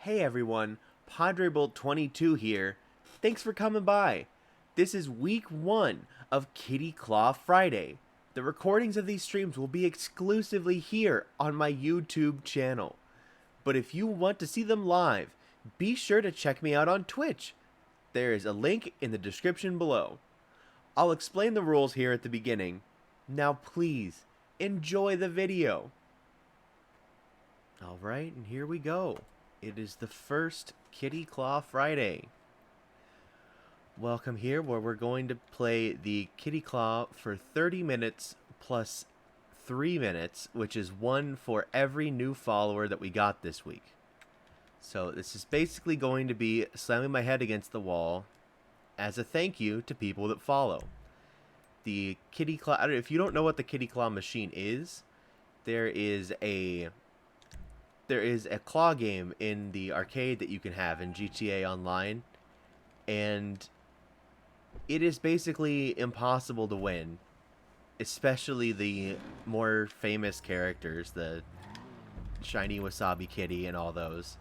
Hey everyone, PadreBolt22 here. Thanks for coming by. This is week 1 of Kitty Claw Friday. The recordings of these streams will be exclusively here on my YouTube channel. But if you want to see them live, be sure to check me out on Twitch. There is a link in the description below. I'll explain the rules here at the beginning. Now please, enjoy the video. Alright, and here we go. It is the first Kitty Claw Friday. Welcome here, where we're going to play the Kitty Claw for 30 minutes plus 3 minutes, which is one for every new follower that we got this week. So this is basically going to be slamming my head against the wall as a thank you to people that follow. The Kitty Claw, if you don't know what the Kitty Claw machine is, there is a claw game in the arcade that you can have in GTA Online, and it is basically impossible to win, especially the more famous characters, the Shiny Wasabi Kitty and all those.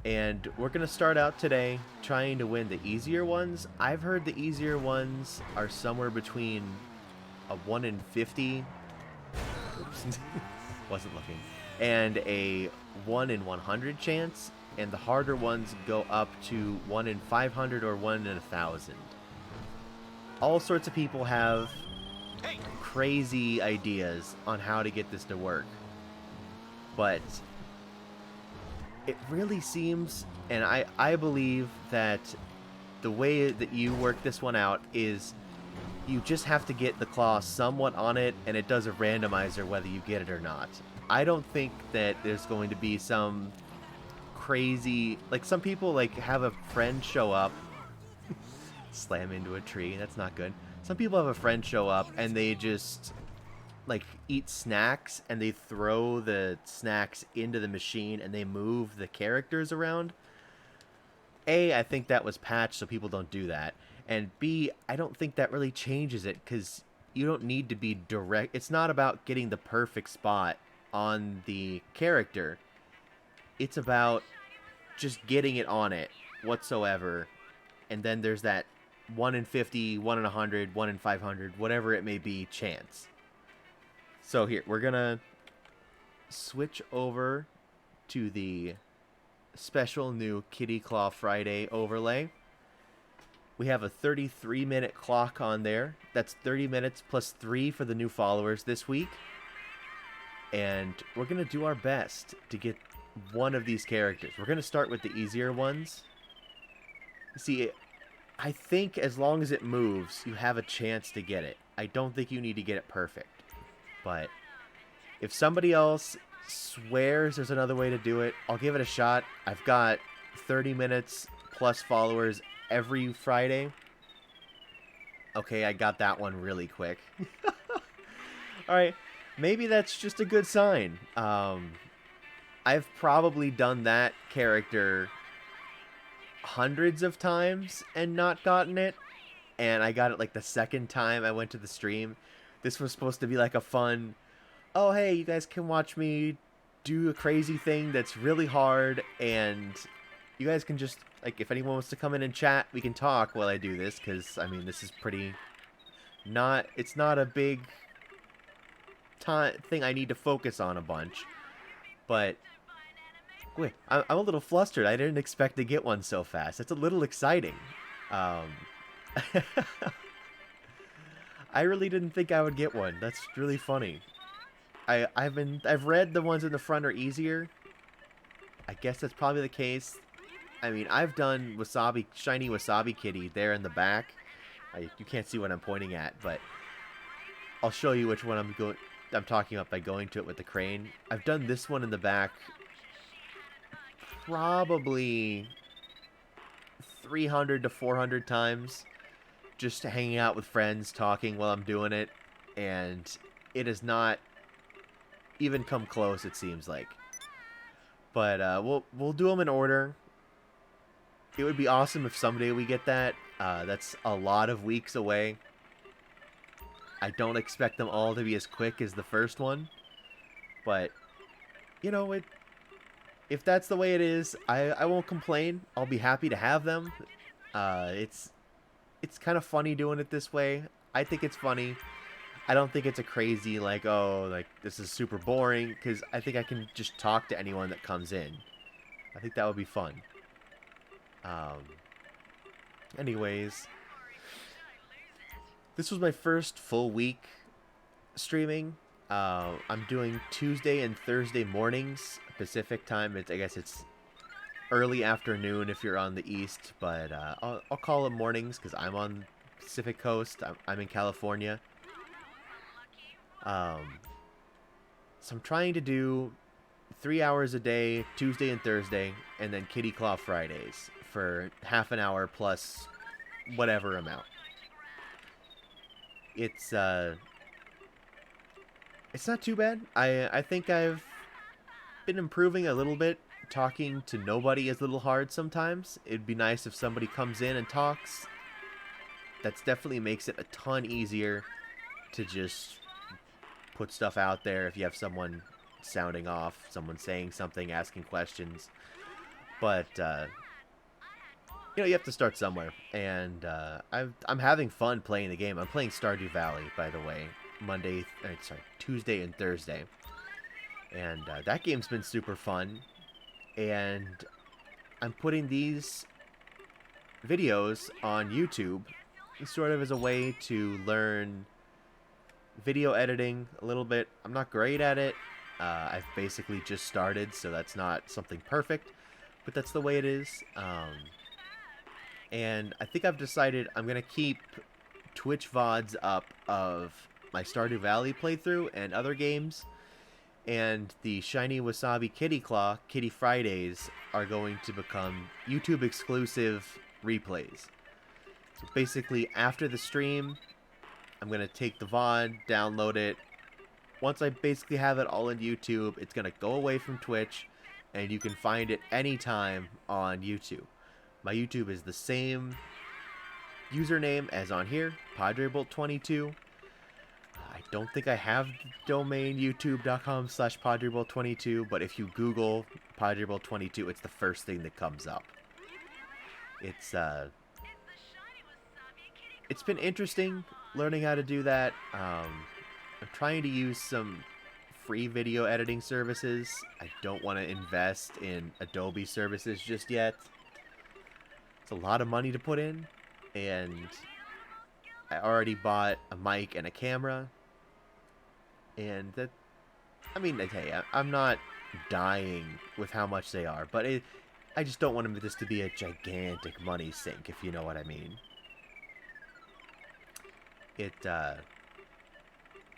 And we're going to start out today trying to win the easier ones. I've heard the easier ones are somewhere between a 1 in 50, oops, wasn't looking, and a 1 in 100 chance, and the harder ones go up to 1 in 500 or 1 in 1,000. All sorts of people have crazy ideas on how to get this to work, but it really seems, and I believe that the way that you work this one out is you just have to get the claw somewhat on it, and it does a randomizer whether you get it or not. I don't think that there's going to be some crazy, like some people like have a friend show up, slam into a tree, that's not good. Some people have a friend show up and they just like eat snacks and they throw the snacks into the machine and they move the characters around. A, I think that was patched so people don't do that. And B, I don't think that really changes it because you don't need to be direct. It's not about getting the perfect spot on the character. It's about just getting it on it whatsoever. And then there's that 1 in 50, 1 in 100, 1 in 500, whatever it may be chance. So here, we're going to switch over to the special new Kitty Claw Friday overlay. We have a 33-minute clock on there. That's 30 minutes plus 3 for the new followers this week. And we're going to do our best to get one of these characters. We're going to start with the easier ones. See, I think as long as it moves, you have a chance to get it. I don't think you need to get it perfect. But if somebody else swears there's another way to do it, I'll give it a shot. I've got 30 minutes plus followers every Friday. Okay, I got that one really quick. Alright, maybe that's just a good sign. I've probably done that character hundreds of times and not gotten it. And I got it like the second time I went to the stream. This was supposed to be like a fun, oh hey, you guys can watch me do a crazy thing that's really hard, and you guys can just, like, if anyone wants to come in and chat, we can talk while I do this, because, I mean, this is pretty, it's not a big thing I need to focus on a bunch, but, wait, I'm a little flustered. I didn't expect to get one so fast. It's a little exciting. I really didn't think I would get one. That's really funny. I've read the ones in the front are easier. I guess that's probably the case. I mean, I've done Shiny Wasabi Kitty there in the back. You can't see what I'm pointing at, but I'll show you which one I'm talking about by going to it with the crane. I've done this one in the back probably 300 to 400 times. Just hanging out with friends, talking while I'm doing it, and it has not even come close, it seems like. But we'll do them in order. It would be awesome if someday we get that. That's a lot of weeks away. I don't expect them all to be as quick as the first one, but you know, if that's the way it is, I won't complain. I'll be happy to have them. It's kind of funny doing it this way. I think it's funny. I don't think it's a crazy like, oh, like this is super boring, because I think I can just talk to anyone that comes in. I think that would be fun. Um, anyways, this was my first full week streaming. I'm doing Tuesday and Thursday mornings Pacific time. I guess it's early afternoon if you're on the east, but I'll call it mornings because I'm on Pacific Coast. I'm in California. So I'm trying to do 3 hours a day, Tuesday and Thursday, and then Kitty Claw Fridays for half an hour plus whatever amount. It's not too bad. I think I've been improving a little bit. Talking to nobody is a little hard sometimes. It'd be nice if somebody comes in and talks. That's definitely makes it a ton easier to just put stuff out there if you have someone sounding off, someone saying something, asking questions. But you have to start somewhere, and I'm having fun playing the game. I'm playing Stardew Valley, by the way, Tuesday and Thursday, and that game's been super fun. And I'm putting these videos on YouTube sort of as a way to learn video editing a little bit. I'm not great at it. I've basically just started, so that's not something perfect, but that's the way it is. And I think I've decided I'm going to keep Twitch VODs up of my Stardew Valley playthrough and other games. And the Shiny Wasabi Kitty Claw Kitty Fridays are going to become YouTube exclusive replays. So basically, after the stream, I'm going to take the VOD, download it. Once I basically have it all in YouTube, it's going to go away from Twitch, and you can find it anytime on YouTube. My YouTube is the same username as on here, PadreBolt22. I don't think I have the domain youtube.com/PadreBolt22, but if you Google PadreBolt22, it's the first thing that comes up. It's been interesting learning how to do that. I'm trying to use some free video editing services. I don't want to invest in Adobe services just yet. It's a lot of money to put in, and I already bought a mic and a camera. And that, I mean, hey, I'm not dying with how much they are, but I just don't want this to be a gigantic money sink, if you know what I mean.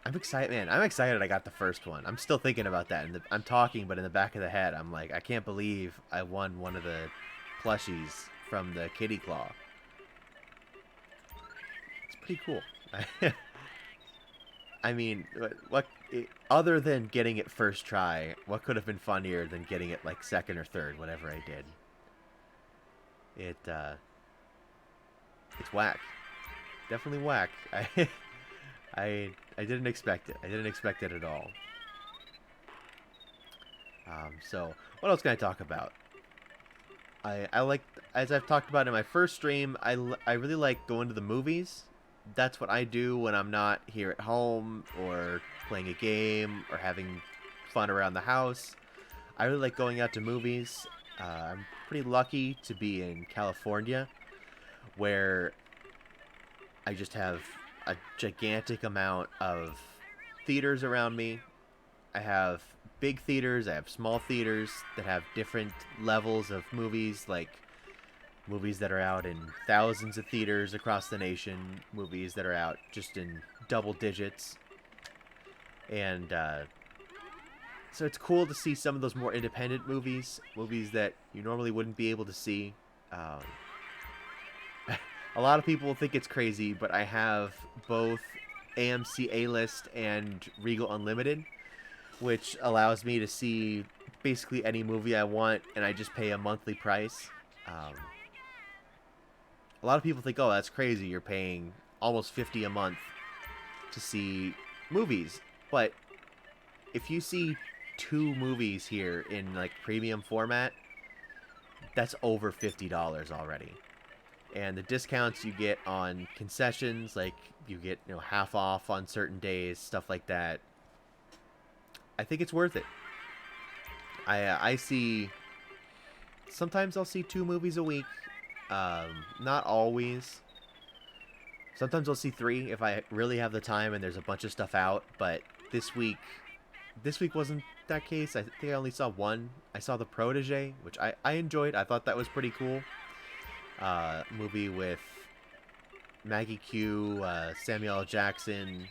I'm excited, man. I'm excited I got the first one. I'm still thinking about that. And I'm talking, but in the back of the head, I'm like, I can't believe I won one of the plushies from the Kitty Claw. It's pretty cool. I mean, what other than getting it first try, what could have been funnier than getting it like second or third, whatever I did? It's whack. Definitely whack. I didn't expect it. I didn't expect it at all. So what else can I talk about? I like, as I've talked about in my first stream, I really like going to the movies. That's what I do when I'm not here at home or playing a game or having fun around the house. I really like going out to movies. I'm pretty lucky to be in California, where I just have a gigantic amount of theaters around me. I have big theaters, I have small theaters that have different levels of movies, like movies that are out in thousands of theaters across the nation, movies that are out just in double digits. And so it's cool to see some of those more independent movies that you normally wouldn't be able to see. A lot of people think it's crazy, but I have both AMC A-List and Regal Unlimited, which allows me to see basically any movie I want, and I just pay a monthly price. A lot of people think, oh, that's crazy, you're paying almost $50 a month to see movies. But if you see 2 movies here in like premium format, that's over $50 already. And the discounts you get on concessions, like you get, half off on certain days, stuff like that. I think it's worth it. I see. Sometimes I'll see 2 movies a week. Not always. Sometimes I'll see 3 if I really have the time and there's a bunch of stuff out. But this week wasn't that case. I think I only saw 1. I saw The Protege, which I enjoyed. I thought that was pretty cool. Movie with Maggie Q, Samuel L. Jackson.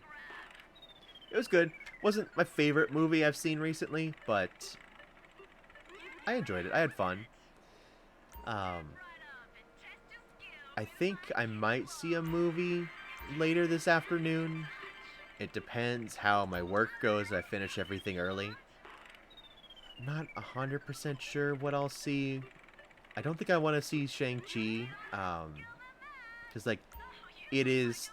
It was good. Wasn't my favorite movie I've seen recently, but I enjoyed it. I had fun. I think I might see a movie later this afternoon. It depends how my work goes. I finish everything early. I'm not 100% sure what I'll see. I don't think I want to see Shang-Chi. Because, like, it is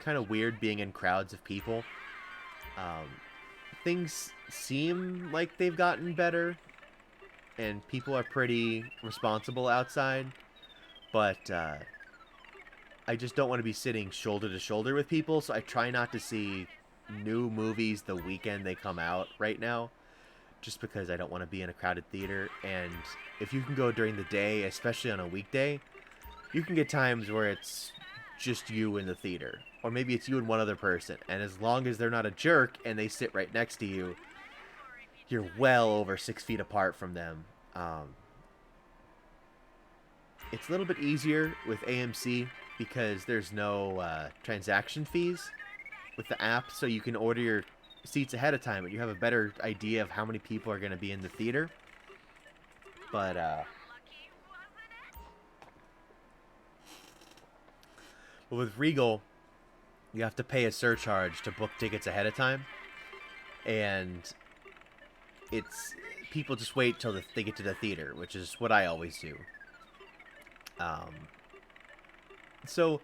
kind of weird being in crowds of people. Things seem like they've gotten better. And people are pretty responsible outside. But I just don't want to be sitting shoulder to shoulder with people. So I try not to see new movies the weekend they come out right now. Just because I don't want to be in a crowded theater. And if you can go during the day, especially on a weekday, you can get times where it's just you in the theater. Or maybe it's you and one other person. And as long as they're not a jerk and they sit right next to you, you're well over 6 feet apart from them. It's a little bit easier with AMC because there's no transaction fees with the app. So you can order your seats ahead of time and you have a better idea of how many people are going to be in the theater. But with Regal, you have to pay a surcharge to book tickets ahead of time. And it's people just wait till they get to the theater, which is what I always do. So,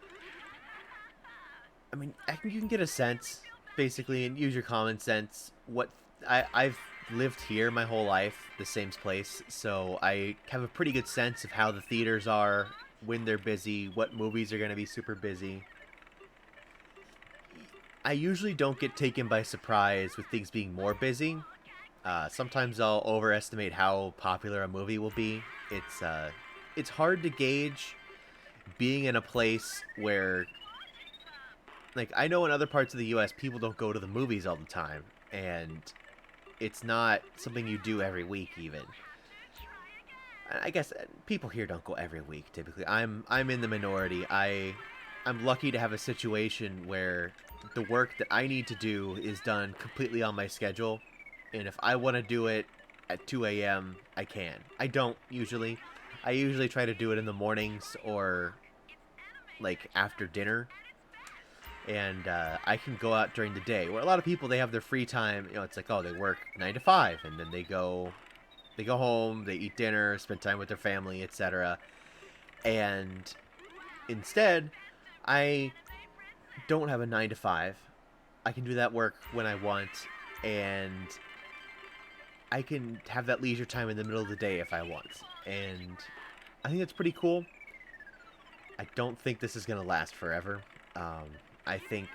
I mean, you can get a sense, basically, and use your common sense. I've lived here my whole life, the same place, so I have a pretty good sense of how the theaters are, when they're busy, what movies are going to be super busy. I usually don't get taken by surprise with things being more busy. Sometimes I'll overestimate how popular a movie will be. It's hard to gauge being in a place where, like, I know in other parts of the U.S. people don't go to the movies all the time, and it's not something you do every week even. I guess people here don't go every week typically. I'm in the minority. I'm lucky to have a situation where the work that I need to do is done completely on my schedule, and if I want to do it at 2 a.m., I can. I don't usually. I usually try to do it in the mornings or, like, after dinner. And I can go out during the day. Where a lot of people, they have their free time. It's like, oh, they work 9 to 5. And then they go home, they eat dinner, spend time with their family, etc. And instead, I don't have a 9 to 5. I can do that work when I want. And I can have that leisure time in the middle of the day if I want. And I think that's pretty cool. I don't think this is going to last forever. I think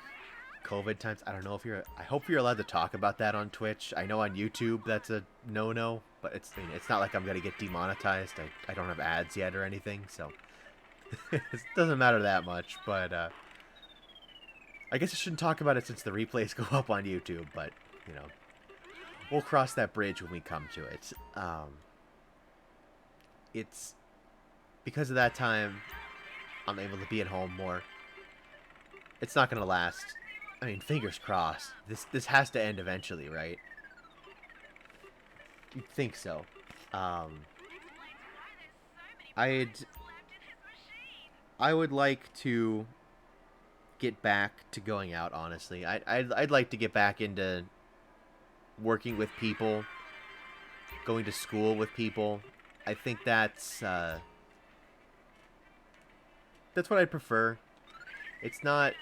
COVID times, I don't know if I hope you're allowed to talk about that on Twitch. I know on YouTube that's a no-no, but it's not like I'm going to get demonetized. I don't have ads yet or anything, so it doesn't matter that much. But I guess I shouldn't talk about it since the replays go up on YouTube, but, we'll cross that bridge when we come to it. It's because of that time I'm able to be at home more. It's not going to last. I mean, fingers crossed. This has to end eventually, right? You'd think so. I would like to get back to going out, honestly. I'd like to get back into working with people, going to school with people. I think that's what I prefer. It's not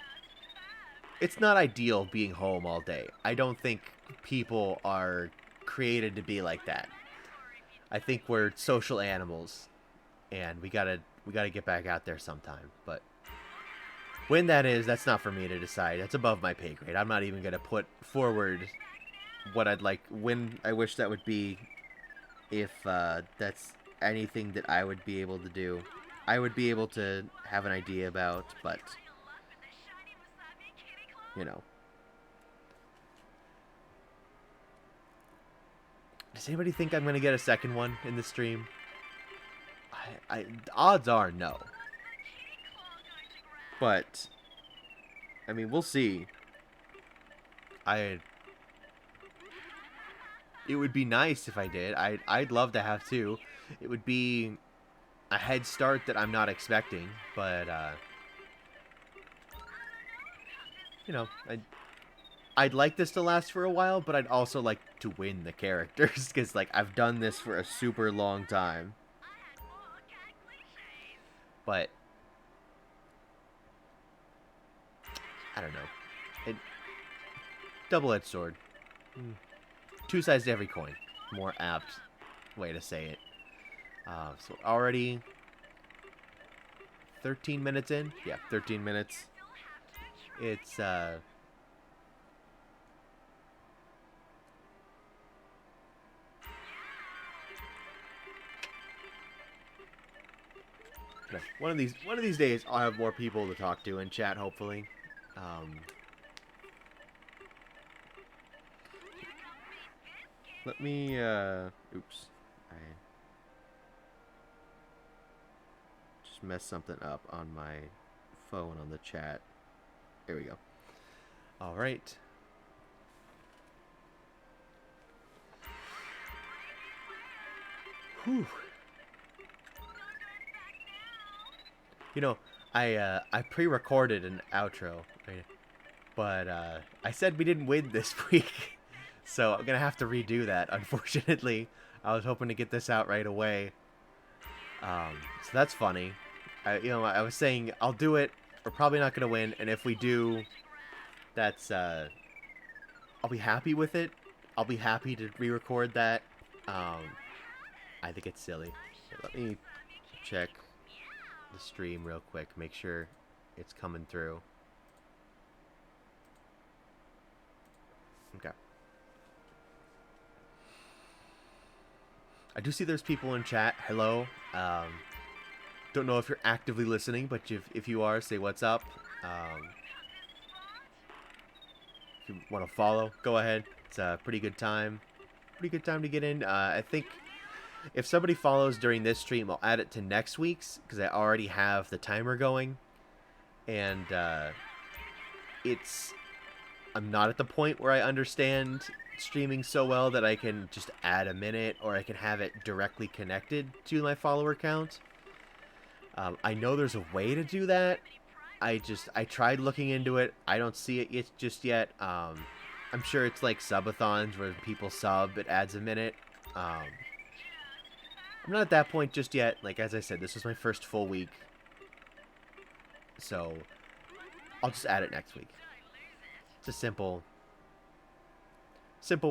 ideal being home all day. I don't think people are created to be like that. I think we're social animals, and we gotta get back out there sometime. But when that is, that's not for me to decide. That's above my pay grade. I'm not even gonna put forward what I'd like, when I wish that would be, if that's anything that I would be able to do. I would be able to have an idea about, but you know. Does anybody think I'm gonna get a second one in the stream? Odds are no. But I mean, we'll see. It would be nice if I did. I'd love to have two. It would be a head start that I'm not expecting, but you know, I'd like this to last for a while, but I'd also like to win the characters, because like I've done this for a super long time. But I don't know. Double-edged sword. Two sides to every coin. More apt way to say it. So already 13 minutes in? Yeah, 13 minutes. It's, one of these days I'll have more people to talk to in chat, hopefully. Let me, oops. I just messed something up on my phone on the chat. There we go. Alright. Whew. You know, I pre-recorded an outro, but I said we didn't win this week. So I'm gonna have to redo that, unfortunately. I was hoping to get this out right away. So that's funny. I was saying I'll do it. We're probably not gonna win, and if we do, that's I'll be happy with it. I'll be happy to re-record that. I think it's silly. Here, let me check the stream real quick. Make sure it's coming through. Okay. I do see there's people in chat. Hello. Don't know if you're actively listening, but if you are, say what's up. If you want to follow, go ahead. It's a pretty good time. Pretty good time to get in. I think if somebody follows during this stream, I'll add it to next week's, because I already have the timer going. And I'm not at the point where I understand streaming so well that I can just add a minute, or I can have it directly connected to my follower count. I know there's a way to do that. I tried looking into it. I don't see it just yet. I'm sure it's like subathons where people sub, it adds a minute. I'm not at that point just yet. Like, as I said, this was my first full week. So I'll just add it next week. It's a simple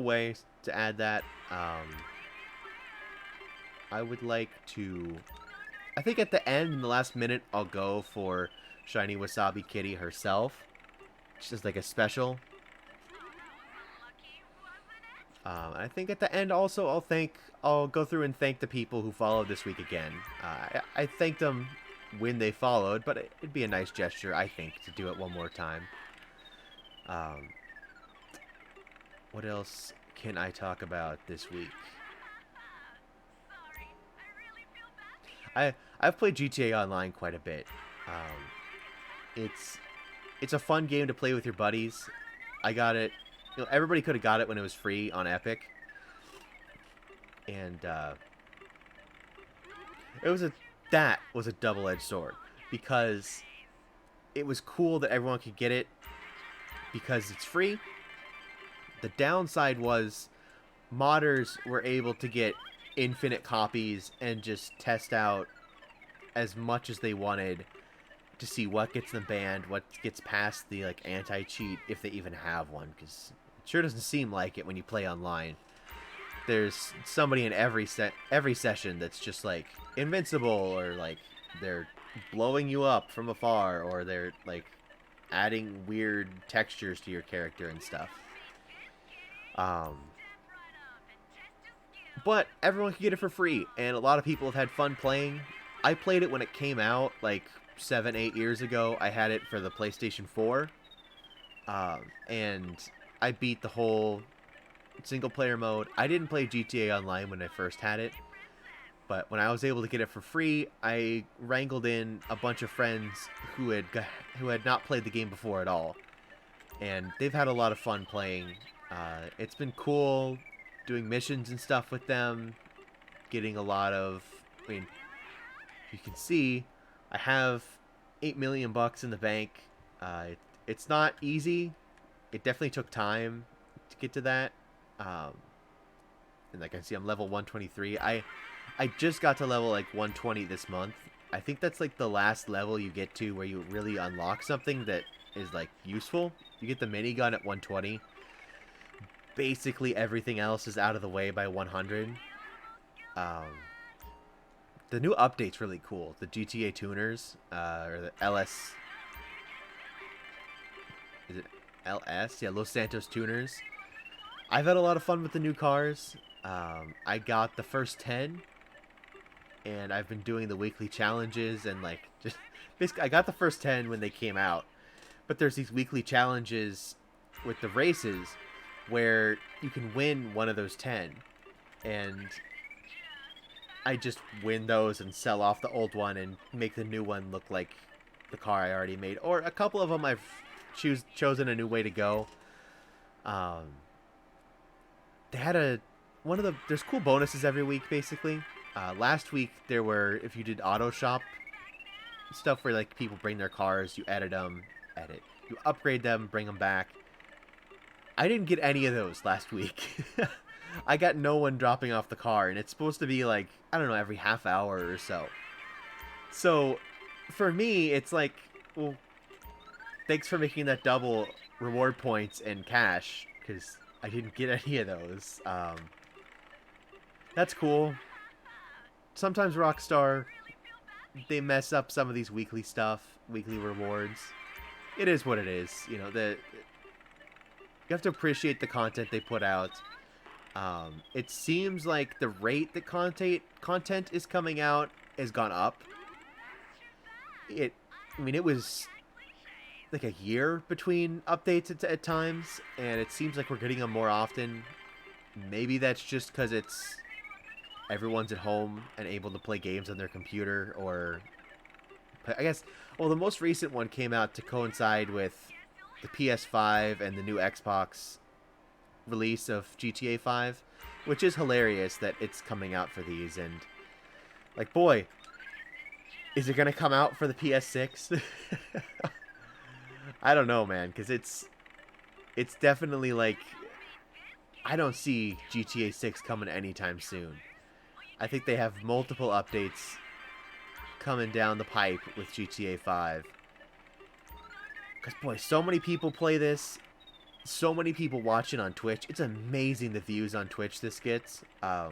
way to add that. I would like to, I think at the end, in the last minute, I'll go for Shiny Wasabi Kitty herself. Just like a special. I think at the end also I'll go through and thank the people who followed this week again. I thanked them when they followed, but it'd be a nice gesture, I think, to do it one more time. What else can I talk about this week? I've played GTA Online quite a bit. It's a fun game to play with your buddies. I got it. You know, everybody could have got it when it was free on Epic. And that was a double-edged sword, because it was cool that everyone could get it because it's free. The downside was modders were able to get infinite copies and just test out as much as they wanted to see what gets them banned, what gets past the like anti-cheat, if they even have one, because it sure doesn't seem like it when you play online. there's somebody in every session that's just like invincible, or like they're blowing you up from afar, or they're like adding weird textures to your character and stuff. Um, but everyone can get it for free, and a lot of people have had fun playing. I played it when it came out, like 7, 8 years ago. I had it for the PlayStation 4, and I beat the whole single player mode. I didn't play GTA Online when I first had it, but when I was able to get it for free, I wrangled in a bunch of friends who had not played the game before at all, and they've had a lot of fun playing. It's been cool doing missions and stuff with them, getting a lot of, I mean, you can see I have $8 million in the bank. It's not easy. It definitely took time to get to that. And like I see, I'm level 123. I just got to level like 120 this month. I think that's like the last level you get to where you really unlock something that is like useful. You get the minigun at 120. Basically everything else is out of the way by 100. The new update's really cool. The GTA tuners, or the LS... Is it LS? Yeah, Los Santos tuners. I've had a lot of fun with the new cars. I got the first 10, and I've been doing the weekly challenges, and like, just basically I got the first 10 when they came out, but there's these weekly challenges with the races where you can win one of those 10, and I just win those and sell off the old one and make the new one look like the car I already made. Or a couple of them I've chosen a new way to go. They had there's cool bonuses every week, basically. Last week there were, if you did auto shop stuff where like people bring their cars, you you upgrade them, bring them back. I didn't get any of those last week. I got no one dropping off the car, and it's supposed to be like, I don't know, every half hour or so. So for me, it's like, well, thanks for making that double reward points and cash, because I didn't get any of those. That's cool. Sometimes Rockstar, they mess up some of these weekly rewards. It is what it is. You know, you have to appreciate the content they put out. It seems like the rate that content is coming out has gone up. I mean, it was like a year between updates at times, and it seems like we're getting them more often. Maybe that's just because everyone's at home and able to play games on their computer, or I guess, well, the most recent one came out to coincide with the PS5 and the new Xbox release of GTA 5, which is hilarious that it's coming out for these. And like, boy, is it gonna come out for the PS6? I don't know, man, because it's definitely like, I don't see GTA 6 coming anytime soon. I think they have multiple updates coming down the pipe with GTA 5. Because, boy, so many people play this. So many people watch it on Twitch. It's amazing the views on Twitch this gets. I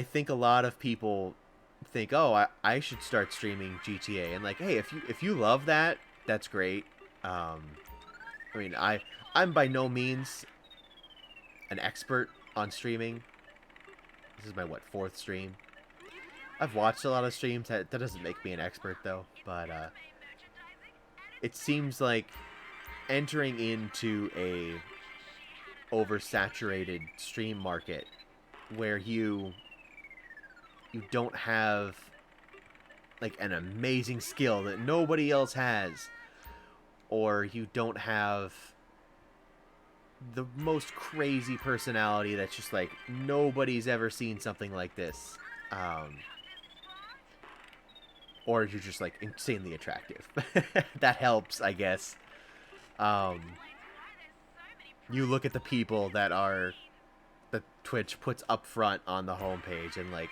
think a lot of people think, oh, I should start streaming GTA. And like, hey, if you love that, that's great. I mean, I'm by no means an expert on streaming. This is my, what, 4th stream? I've watched a lot of streams. That doesn't make me an expert, though. But it seems like entering into a oversaturated stream market where you don't have like an amazing skill that nobody else has, or you don't have the most crazy personality that's just like nobody's ever seen something like this, or you're just like insanely attractive. That helps, I guess. You look at the people that Twitch puts up front on the homepage, and like,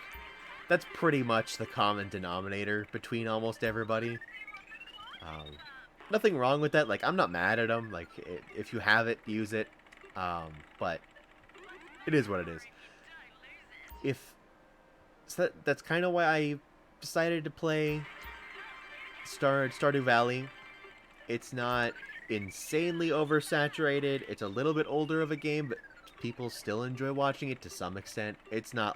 that's pretty much the common denominator between almost everybody. Nothing wrong with that. Like, I'm not mad at them. Like, if you have it, use it. But it is what it is. So that's kind of why I decided to play Stardew Valley. It's not insanely oversaturated. It's a little bit older of a game, but people still enjoy watching it to some extent. It's not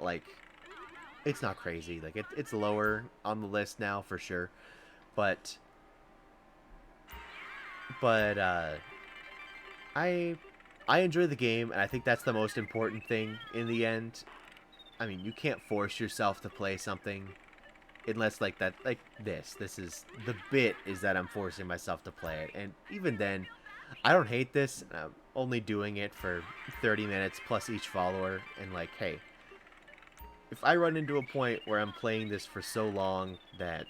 crazy. Like it's lower on the list now for sure. But I enjoy the game, and I think that's the most important thing in the end. I mean, you can't force yourself to play something unless like this is the bit is that I'm forcing myself to play it. And even then, I don't hate this. I'm only doing it for 30 minutes plus each follower, and like, hey, if I run into a point where I'm playing this for so long that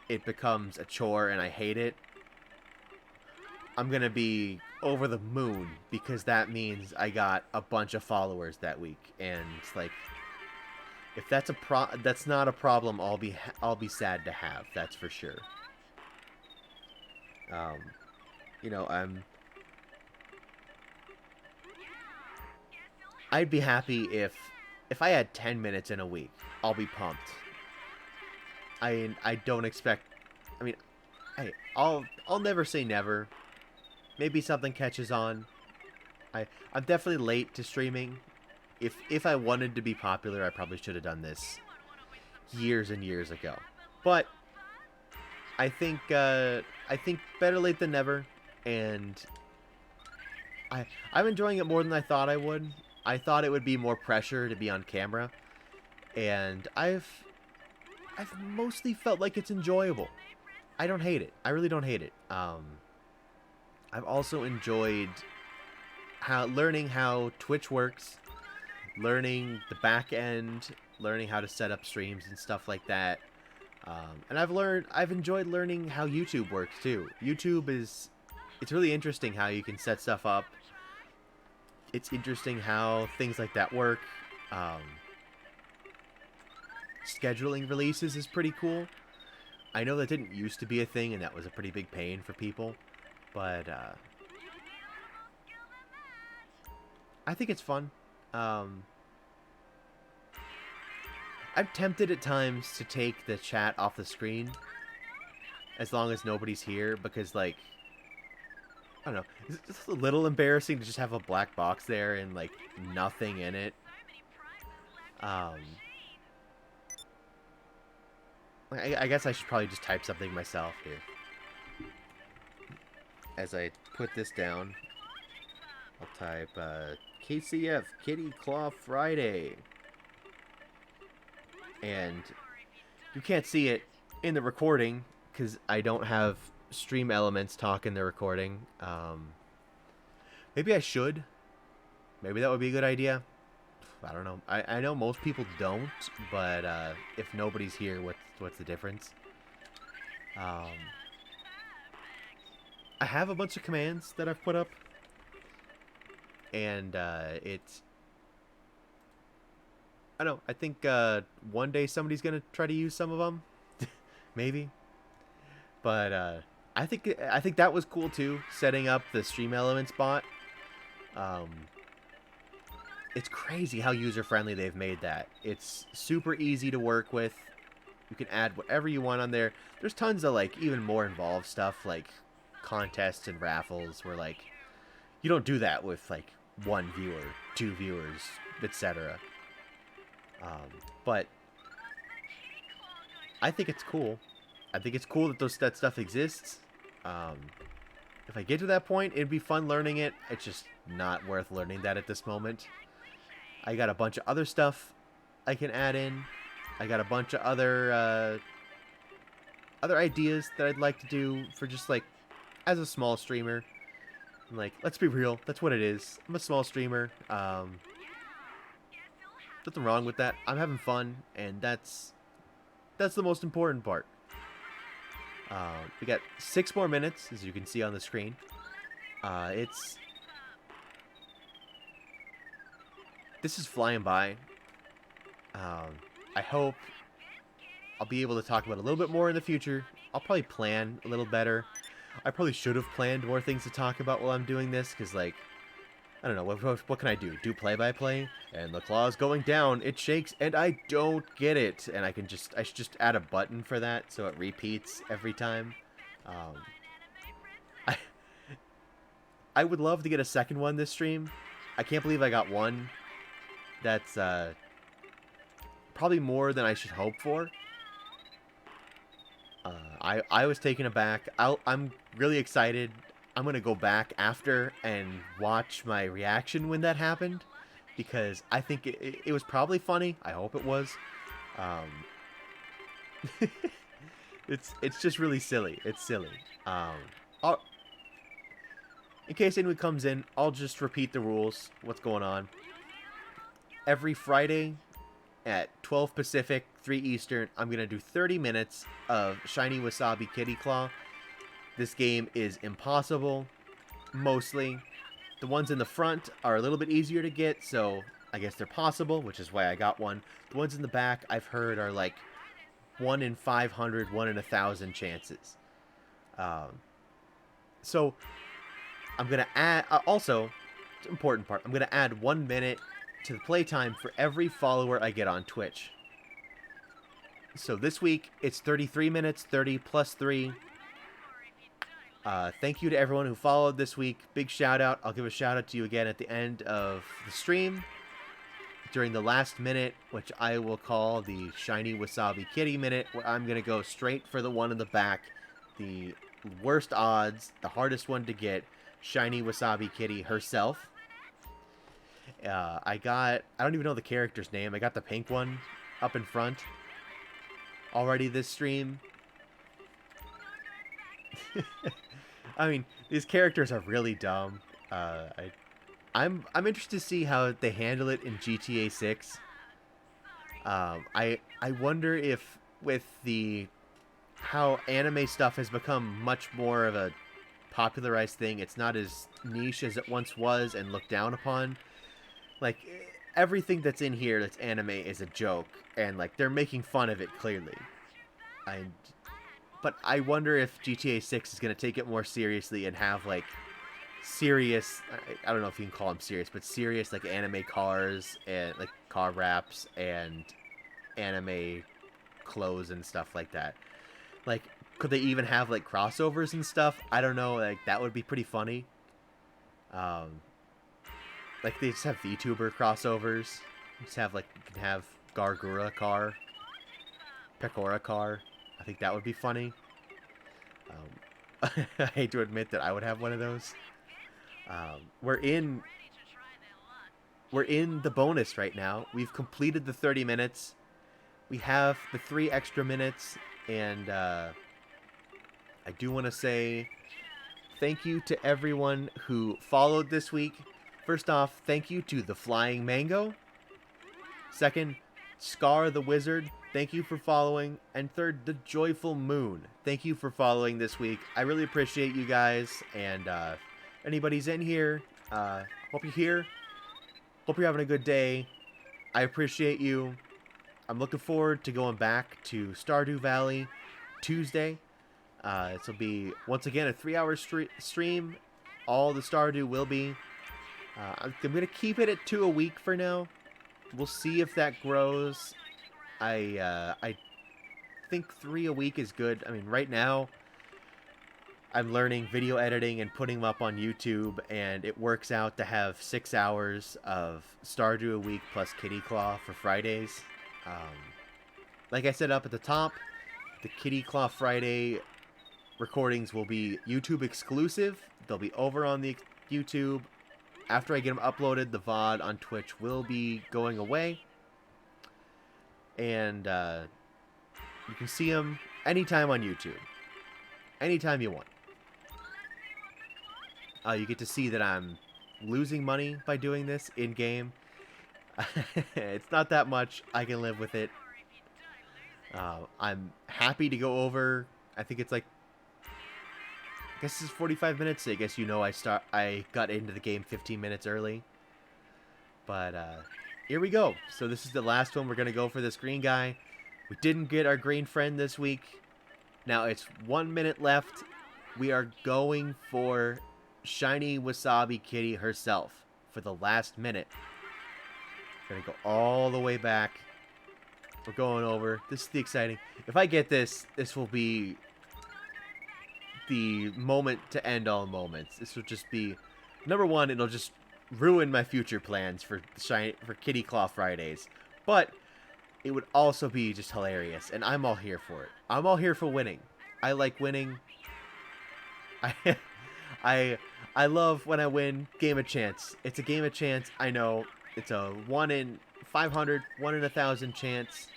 it becomes a chore and I hate it, I'm gonna be over the moon, because that means I got a bunch of followers that week. And like, if that's not a problem, I'll be sad to have. That's for sure. You know, I'd be happy if I had 10 minutes in a week. I'll be pumped. I don't expect. I mean, hey, I'll never say never. Maybe something catches on. I'm definitely late to streaming. If I wanted to be popular, I probably should have done this years and years ago. But I think better late than never, and I'm enjoying it more than I thought I would. I thought it would be more pressure to be on camera, and I've mostly felt like it's enjoyable. I don't hate it. I really don't hate it. I've also enjoyed learning how Twitch works, learning the back end, learning how to set up streams and stuff like that. And I've enjoyed learning how YouTube works too. It's really interesting how you can set stuff up. It's interesting how things like that work. Scheduling releases is pretty cool. I know that didn't used to be a thing, and that was a pretty big pain for people. But I think it's fun. I'm tempted at times to take the chat off the screen as long as nobody's here, because, like, I don't know, it's just a little embarrassing to just have a black box there and, like, nothing in it. I guess I should probably just type something myself here. As I put this down, I'll type KCF Kitty Claw Friday. And you can't see it in the recording because I don't have stream elements talk in the recording. Maybe I should. Maybe that would be a good idea. I don't know. I know most people don't, but if nobody's here, what's the difference? I have a bunch of commands that I've put up, and it's, I don't know, I think one day somebody's gonna try to use some of them, maybe. But I think that was cool too, setting up the stream elements bot. It's crazy how user-friendly they've made that. It's super easy to work with. You can add whatever you want on there. There's tons of, like, even more involved stuff, like contests and raffles, where, like, you don't do that with, like, 1 viewer, 2 viewers, etc. But I think it's cool. I think it's cool that that stuff exists. If I get to that point, it'd be fun learning it. It's just not worth learning that at this moment. I got a bunch of other stuff I can add in. I got a bunch of other ideas that I'd like to do for just, like, as a small streamer. And, like, let's be real, that's what it is. I'm a small streamer. Nothing wrong with that. I'm having fun, and that's the most important part. We got 6 more minutes, as you can see on the screen. This is flying by. I hope I'll be able to talk about it a little bit more in the future. I'll probably plan a little better. I probably should have planned more things to talk about while I'm doing this, because, like, I don't know, what can I do? Do play-by-play? And the claw's going down, it shakes, and I don't get it. And I should just add a button for that so it repeats every time. Um, I, I would love to get a second one this stream. I can't believe I got one. That's, probably more than I should hope for. I was taken aback. I'm really excited. I'm going to go back after and watch my reaction when that happened, because I think it was probably funny. I hope it was. It's just really silly. It's silly. In case anyone comes in, I'll just repeat the rules. What's going on? Every Friday at 12 Pacific, 3 Eastern, I'm going to do 30 minutes of Shiny Wasabi Kitty Claw. This game is impossible, mostly. The ones in the front are a little bit easier to get, so I guess they're possible, which is why I got one. The ones in the back, I've heard, are like 1 in 500, 1 in 1,000 chances. So, I'm going to add... also, important part, I'm going to add 1 minute to the playtime for every follower I get on Twitch. So this week, it's 33 minutes, 30 plus 3. Thank you to everyone who followed this week. Big shout out. I'll give a shout out to you again at the end of the stream. During the last minute, which I will call the Shiny Wasabi Kitty minute, where I'm going to go straight for the one in the back. The worst odds, the hardest one to get, Shiny Wasabi Kitty herself. I don't even know the character's name. I got the pink one up in front already this stream. I mean, these characters are really dumb. I'm interested to see how they handle it in GTA 6. I wonder if with how anime stuff has become much more of a popularized thing, it's not as niche as it once was and looked down upon. Like, everything that's in here that's anime is a joke, and, like, they're making fun of it, clearly. But I wonder if GTA 6 is going to take it more seriously and have, like, serious... I don't know if you can call them serious, but serious, like, anime cars, and, like, car wraps, and anime clothes and stuff like that. Like, could they even have, like, crossovers and stuff? I don't know, like, that would be pretty funny. Like, they just have VTuber crossovers. Just have, like, you can have Gargura car. Pecora car. I think that would be funny. I hate to admit that I would have one of those. We're in the bonus right now. We've completed the 30 minutes. We have the 3 extra minutes. And I do want to say thank you to everyone who followed this week. First off, thank you to the Flying Mango. Second, Scar the Wizard, thank you for following. And third, the Joyful Moon, thank you for following this week. I really appreciate you guys. And anybody's in here, hope you're here. Hope you're having a good day. I appreciate you. I'm looking forward to going back to Stardew Valley Tuesday. This will be, once again, a 3-hour stream. All the Stardew will be. I'm going to keep it at 2 a week for now. We'll see if that grows. I think 3 a week is good. I mean, right now, I'm learning video editing and putting them up on YouTube, and it works out to have 6 hours of Stardew a week plus Kitty Claw for Fridays. Like I said up at the top, the Kitty Claw Friday recordings will be YouTube exclusive. They'll be over on the YouTube. After I get them uploaded, the VOD on Twitch will be going away. And you can see them anytime on YouTube. Anytime you want. You get to see that I'm losing money by doing this in-game. It's not that much. I can live with it. I'm happy to go over. I think it's like... I guess this is 45 minutes. I guess you know I got into the game 15 minutes early. But here we go. So this is the last one. We're going to go for this green guy. We didn't get our green friend this week. Now it's 1 minute left. We are going for Shiny Wasabi Kitty herself. for the last minute. We're going to go all the way back. We're going over. This is the exciting. If I get this, this will be the moment to end all moments. This will just be, number one, it'll just ruin my future plans for Kitty Claw Fridays. But it would also be just hilarious, and I'm all here for it. I'm all here for winning. I like winning. I love when I win. Game of chance. It's a game of chance. I know it's a 1 in 500, 1 in 1,000 chance.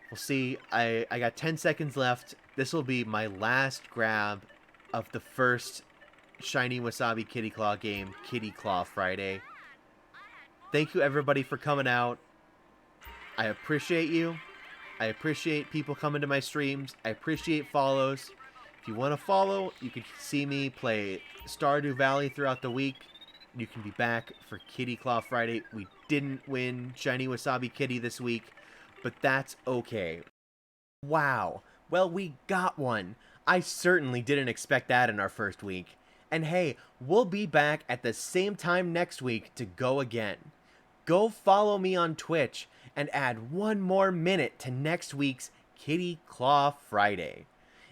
We'll see. I got 10 seconds left. This will be my last grab of the first Shiny Wasabi Kitty Claw game, Kitty Claw Friday. Thank you everybody for coming out. I appreciate you. I appreciate people coming to my streams. I appreciate follows. If you want to follow, you can see me play Stardew Valley throughout the week. You can be back for Kitty Claw Friday. We didn't win Shiny Wasabi Kitty this week, but that's okay. Wow. Well, we got one. I certainly didn't expect that in our first week. And hey, we'll be back at the same time next week to go again. Go follow me on Twitch and add 1 more minute to next week's Kitty Claw Friday.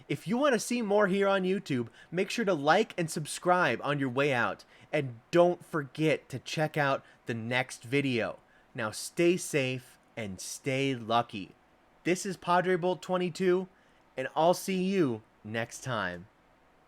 If you want to see more here on YouTube, make sure to like and subscribe on your way out. And don't forget to check out the next video. Now stay safe and stay lucky. This is Padre Bolt 22, and I'll see you next time.